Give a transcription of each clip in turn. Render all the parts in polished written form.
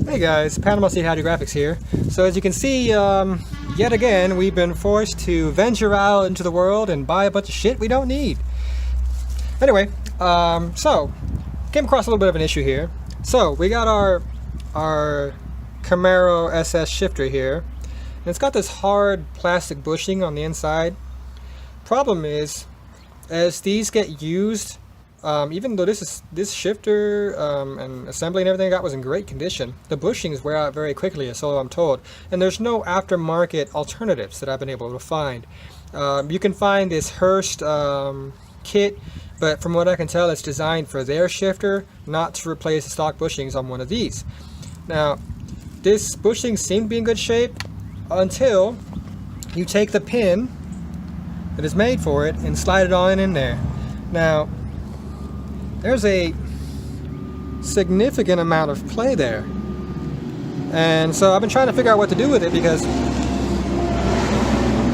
Hey guys, Panama CTS Graphics here. So as you can see, yet again, we've been forced to venture out into the world and buy a bunch of shit we don't need. Anyway, so came across a little bit of an issue here. So we got our Camaro SS shifter here, and it's got this hard plastic bushing on the inside. Problem is, as these get used, even though this shifter and assembly and everything I got was in great condition, the bushings wear out very quickly, so I'm told, and there's no aftermarket alternatives that I've been able to find. You can find this Hurst kit, but from what I can tell, it's designed for their shifter, not to replace the stock bushings on one of these. Now, this bushing seemed to be in good shape until you take the pin that is made for it and slide it on in there. Now, there's a significant amount of play there, and so I've been trying to figure out what to do with it because,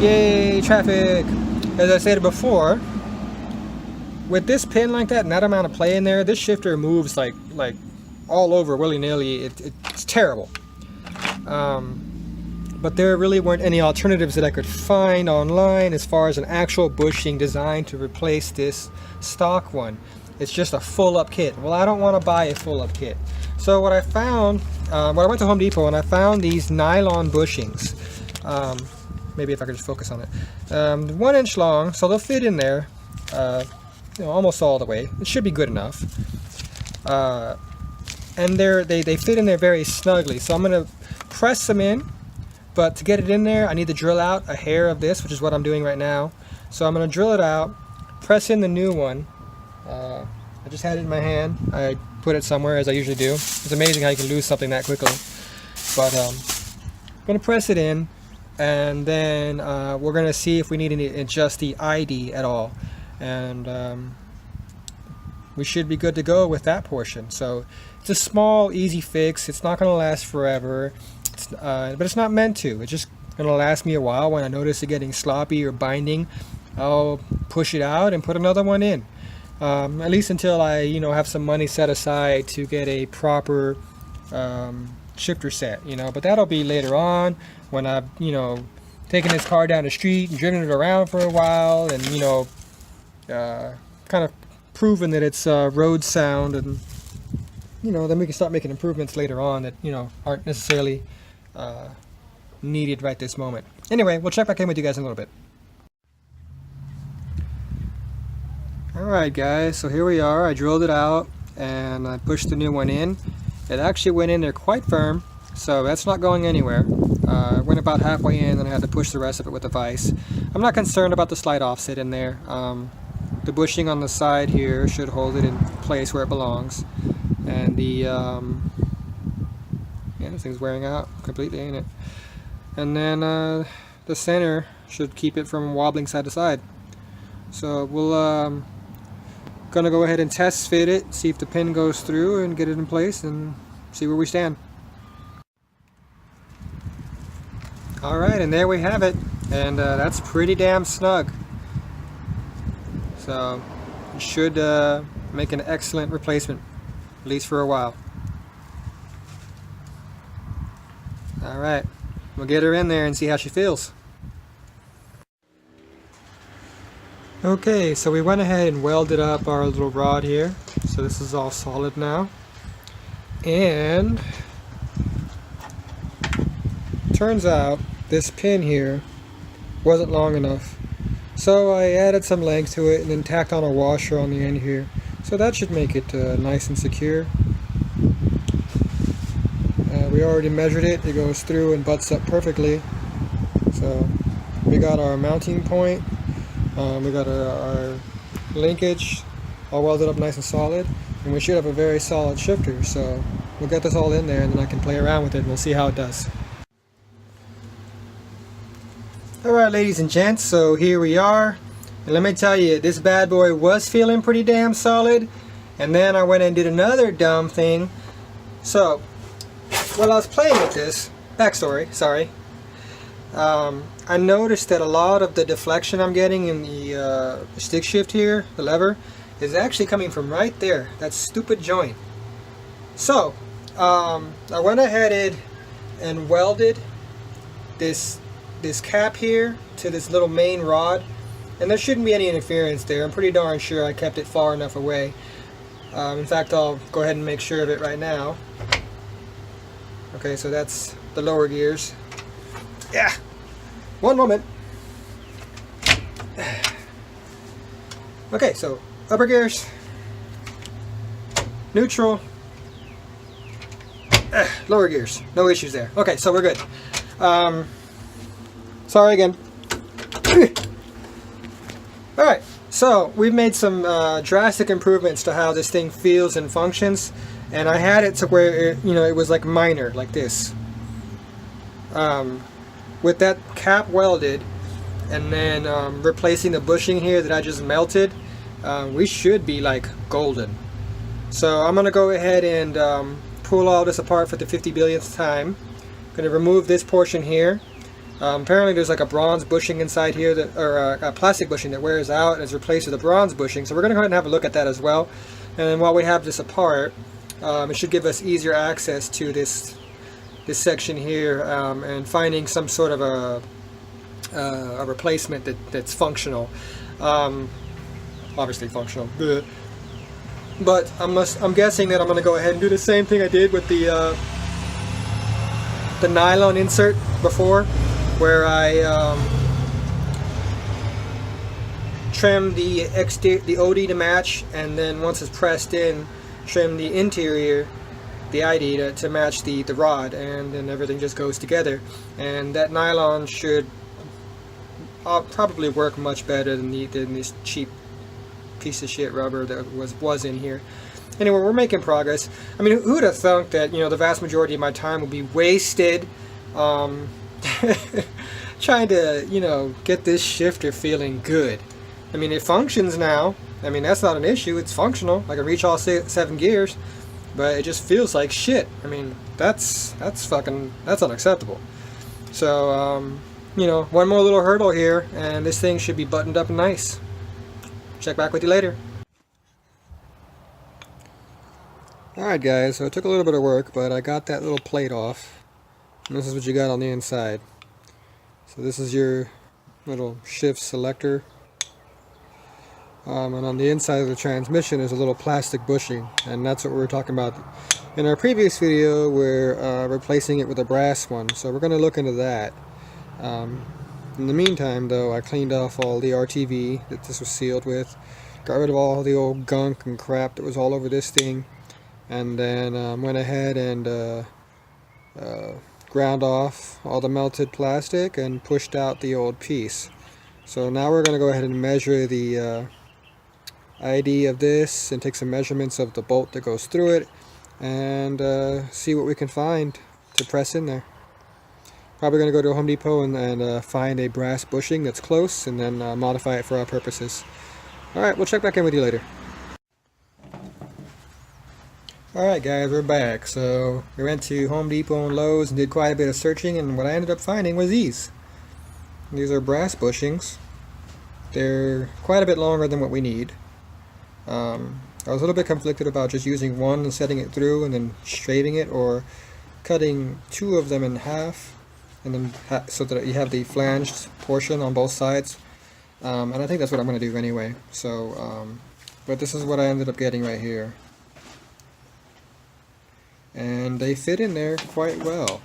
yay, traffic! As I said before, with this pin like that and that amount of play in there, this shifter moves like all over willy-nilly. It's terrible. But there really weren't any alternatives that I could find online as far as an actual bushing designed to replace this stock one. It's just a full-up kit. Well, I don't want to buy a full-up kit. So what I found, I went to Home Depot and I found these nylon bushings. Maybe if I could just focus on it. 1 inch long, so they'll fit in there, almost all the way. It should be good enough. And they fit in there very snugly. So I'm going to press them in, but to get it in there, I need to drill out a hair of this, which is what I'm doing right now. So I'm going to drill it out, press in the new one. I just had it in my hand. I put it somewhere, as I usually do. It's amazing how you can lose something that quickly. But I'm going to press it in, and then we're going to see if we need to adjust the ID at all. And we should be good to go with that portion. So it's a small, easy fix. It's not going to last forever, but it's not meant to. It's just going to last me a while. When I notice it getting sloppy or binding, I'll push it out and put another one in. At least until I, have some money set aside to get a proper shifter set, But that'll be later on when I've, taken this car down the street and driven it around for a while and, kind of proven that it's road sound, and, then we can start making improvements later on that, aren't necessarily needed right this moment. Anyway, we'll check back in with you guys in a little bit. Alright guys, so here we are. I drilled it out and I pushed the new one in. It actually went in there quite firm, so that's not going anywhere. It went about halfway in and I had to push the rest of it with a vise. I'm not concerned about the slight offset in there. The bushing on the side here should hold it in place where it belongs. And the, this thing's wearing out completely, ain't it? And then the center should keep it from wobbling side to side. So we'll gonna go ahead and test fit it, see if the pin goes through and get it in place and see where we stand. Alright, and there we have it, and that's pretty damn snug. So it should make an excellent replacement, at least for a while. Alright, we'll get her in there and see how she feels. Okay, so we went ahead and welded up our little rod here. So this is all solid now. And turns out this pin here wasn't long enough. So I added some length to it and then tacked on a washer on the end here. So that should make it nice and secure. We already measured it. It goes through and butts up perfectly. So we got our mounting point. We got our linkage all welded up nice and solid, and we should have a very solid shifter. So we'll get this all in there and then I can play around with it and we'll see how it does. Alright ladies and gents, so here we are, and let me tell you, this bad boy was feeling pretty damn solid, and then I went and did another dumb thing. So while I was playing with this, backstory, sorry, I noticed that a lot of the deflection I'm getting in the stick shift here, the lever, is actually coming from right there, that stupid joint. So I went ahead and welded this cap here to this little main rod, and there shouldn't be any interference there. I'm pretty darn sure I kept it far enough away. In fact, I'll go ahead and make sure of it right now. Okay, so that's the lower gears. Yeah, one moment. Okay, so upper gears, neutral, lower gears, no issues there. Okay, so we're good. Sorry again. Alright, so we've made some drastic improvements to how this thing feels and functions, and I had it to where it was like minor, like this. With that cap welded, and then replacing the bushing here that I just melted, we should be like golden. So I'm going to go ahead and pull all this apart for the 50 billionth time. I'm going to remove this portion here. Apparently there's like a bronze bushing inside here, or a plastic bushing that wears out and is replaced with a bronze bushing. So we're going to go ahead and have a look at that as well. And then while we have this apart, it should give us easier access to this section here, and finding some sort of a replacement that's functional. Obviously functional. Bleh. But I'm guessing that I'm going to go ahead and do the same thing I did with the nylon insert before, where I trim the OD to match, and then once it's pressed in, trim the interior, the ID to match the rod, and then everything just goes together. And that nylon should probably work much better than this cheap piece of shit rubber that was in here. Anyway, we're making progress. I mean, who would have thunk that the vast majority of my time would be wasted trying to get this shifter feeling good. I mean, it functions now. I mean, that's not an issue. It's functional. I can reach all 7 gears, but it just feels like shit. I mean, that's unacceptable. So one more little hurdle here, and this thing should be buttoned up and nice. Check back with you later. Alright guys, so it took a little bit of work, but I got that little plate off. And this is what you got on the inside. So this is your little shift selector. And on the inside of the transmission is a little plastic bushing, and that's what we were talking about in our previous video. We're replacing it with a brass one, so we're going to look into that. In the meantime though, I cleaned off all the RTV that this was sealed with, got rid of all the old gunk and crap that was all over this thing, and then went ahead and ground off all the melted plastic and pushed out the old piece. So now we're going to go ahead and measure the ID of this and take some measurements of the bolt that goes through it, and see what we can find to press in there. Probably going to go to Home Depot and find a brass bushing that's close, and then modify it for our purposes. Alright, we'll check back in with you later. Alright guys, we're back. So we went to Home Depot and Lowe's and did quite a bit of searching, and what I ended up finding was these. These are brass bushings. They're quite a bit longer than what we need. I was a little bit conflicted about just using one and setting it through and then straightening it, or cutting 2 of them in half, and then so that you have the flanged portion on both sides. And I think that's what I'm going to do anyway. So, but this is what I ended up getting right here. And they fit in there quite well.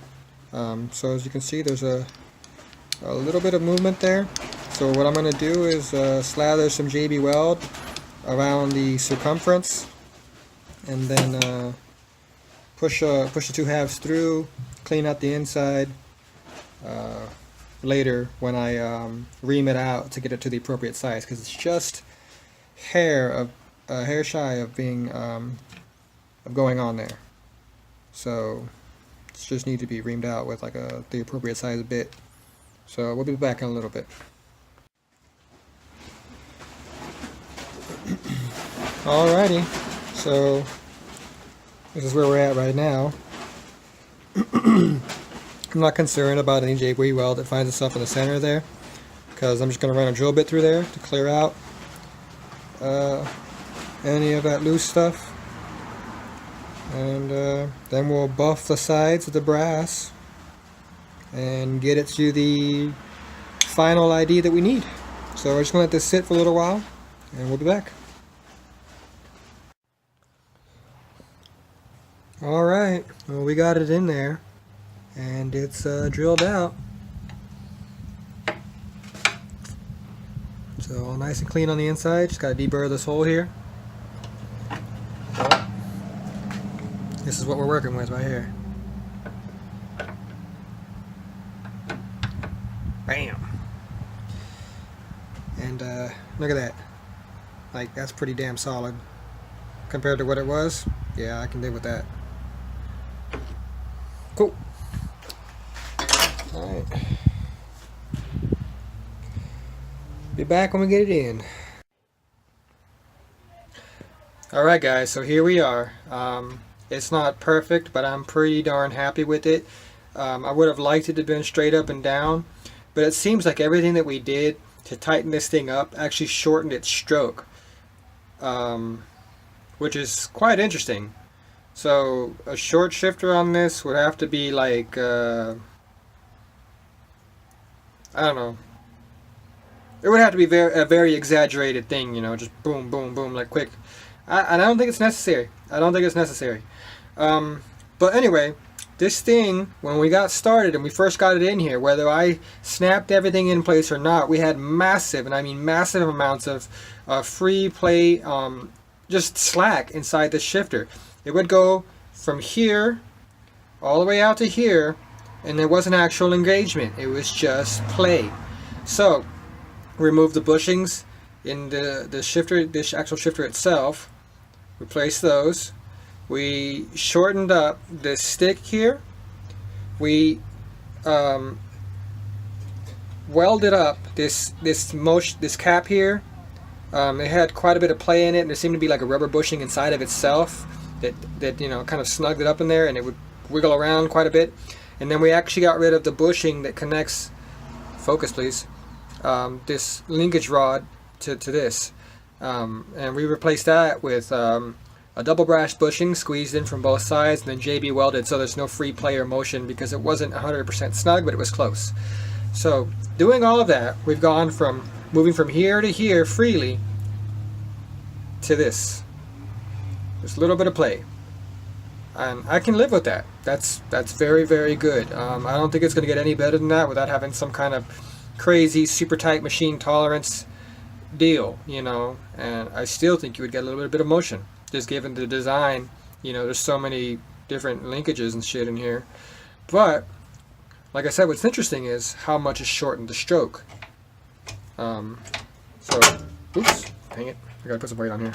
So as you can see, there's a little bit of movement there. So what I'm going to do is slather some JB Weld around the circumference, and then push the 2 halves through, clean out the inside later when I ream it out to get it to the appropriate size, because it's just hair shy of being of going on there. So it just need to be reamed out with like the appropriate size bit. So we'll be back in a little bit. Alrighty, so this is where we're at right now. I'm not concerned about any JB weld that finds itself in the center there, because I'm just going to run a drill bit through there to clear out any of that loose stuff. And then we'll buff the sides of the brass and get it to the final ID that we need. So we're just going to let this sit for a little while and we'll be back. Alright, well, we got it in there and it's drilled out. So all nice and clean on the inside. Just got to deburr this hole here. So, this is what we're working with right here. Bam! And look at that. Like, that's pretty damn solid compared to what it was. Yeah, I can live with that. Cool. Alright. Be back when we get it in. Alright guys, so here we are. It's not perfect, but I'm pretty darn happy with it. I would have liked it to have been straight up and down, but it seems like everything that we did to tighten this thing up actually shortened its stroke, which is quite interesting. So a short shifter on this would have to be like, I don't know. It would have to be a very exaggerated thing, you know, just boom, boom, boom, like quick. And I don't think it's necessary. I don't think it's necessary. But anyway, this thing, when we got started and we first got it in here, whether I snapped everything in place or not, we had massive, and I mean massive amounts of free play, just slack inside the shifter. It would go from here all the way out to here, and there wasn't actual engagement. It was just play. So remove the bushings in the shifter, this actual shifter itself, replace those. We shortened up the stick here. We welded up this cap here. It had quite a bit of play in it, and there seemed to be like a rubber bushing inside of itself that you know, kind of snugged it up in there, and it would wiggle around quite a bit. And then we actually got rid of the bushing that connects, focus please, this linkage rod to this, and we replaced that with a double brass bushing squeezed in from both sides, and then JB welded, so there's no free play or motion because it wasn't 100% snug, but it was close. So doing all of that, we've gone from moving from here to here freely to this. Just a little bit of play, and I can live with that. That's very, very good. I don't think it's going to get any better than that without having some kind of crazy super tight machine tolerance deal, you know. And I still think you would get a little bit of motion just given the design. You know, there's so many different linkages and shit in here. But like I said, what's interesting is how much it shortened the stroke. So oops, dang it, I gotta put some weight on here.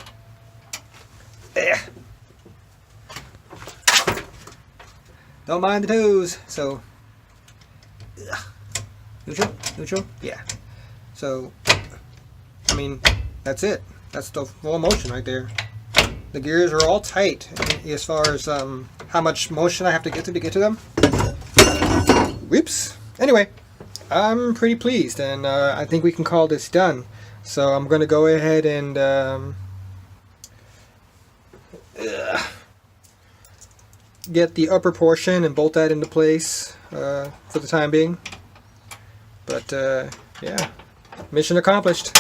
Don't mind the toes. So neutral, yeah. So I mean, that's it. That's the full motion right there. The gears are all tight as far as how much motion I have to get to them. Whoops. Anyway, I'm pretty pleased, and I think we can call this done. So I'm going to go ahead and get the upper portion and bolt that into place for the time being. But yeah, mission accomplished.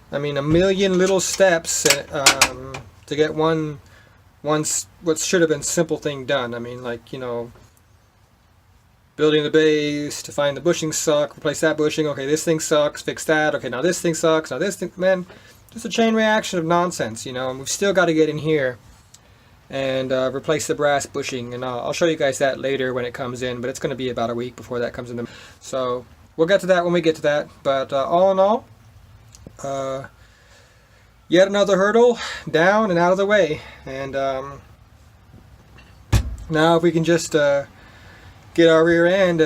I mean, a million little steps to get one what should have been simple thing done. I mean, like, you know, building the base to find the bushing suck, replace that bushing, okay, this thing sucks, fix that, okay, now this thing sucks, now this thing, man, just a chain reaction of nonsense, you know. And we've still got to get in here and replace the brass bushing, and I'll show you guys that later when it comes in, but it's going to be about a week before that comes in. So we'll get to that when we get to that. But all in all, yet another hurdle down and out of the way, and now if we can just get our rear end,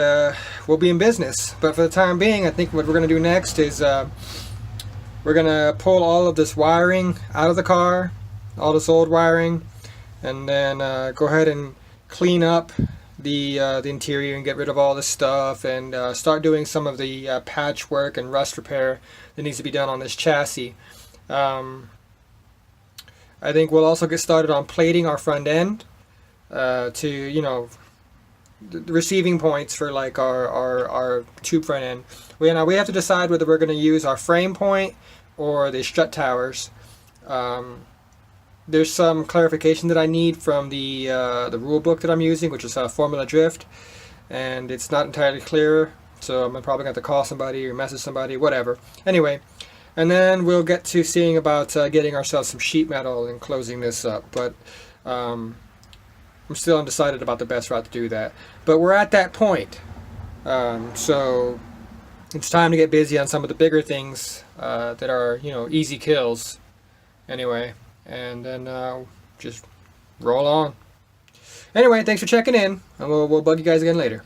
we'll be in business. But for the time being, I think what we're going to do next is we're going to pull all of this wiring out of the car, all this old wiring, and then go ahead and clean up the interior and get rid of all this stuff, and start doing some of the patchwork and rust repair that needs to be done on this chassis. I think we'll also get started on plating our front end, to, you know, the receiving points for like our tube front end. We have to decide whether we're going to use our frame point or the strut towers. There's some clarification that I need from the rule book that I'm using, which is Formula Drift, and it's not entirely clear, so I'm probably going to have to call somebody or message somebody, whatever. Anyway, and then we'll get to seeing about getting ourselves some sheet metal and closing this up, but I'm still undecided about the best route to do that. But we're at that point, so it's time to get busy on some of the bigger things that are, you know, easy kills anyway, and then just roll on. Anyway, thanks for checking in, and we'll bug you guys again later.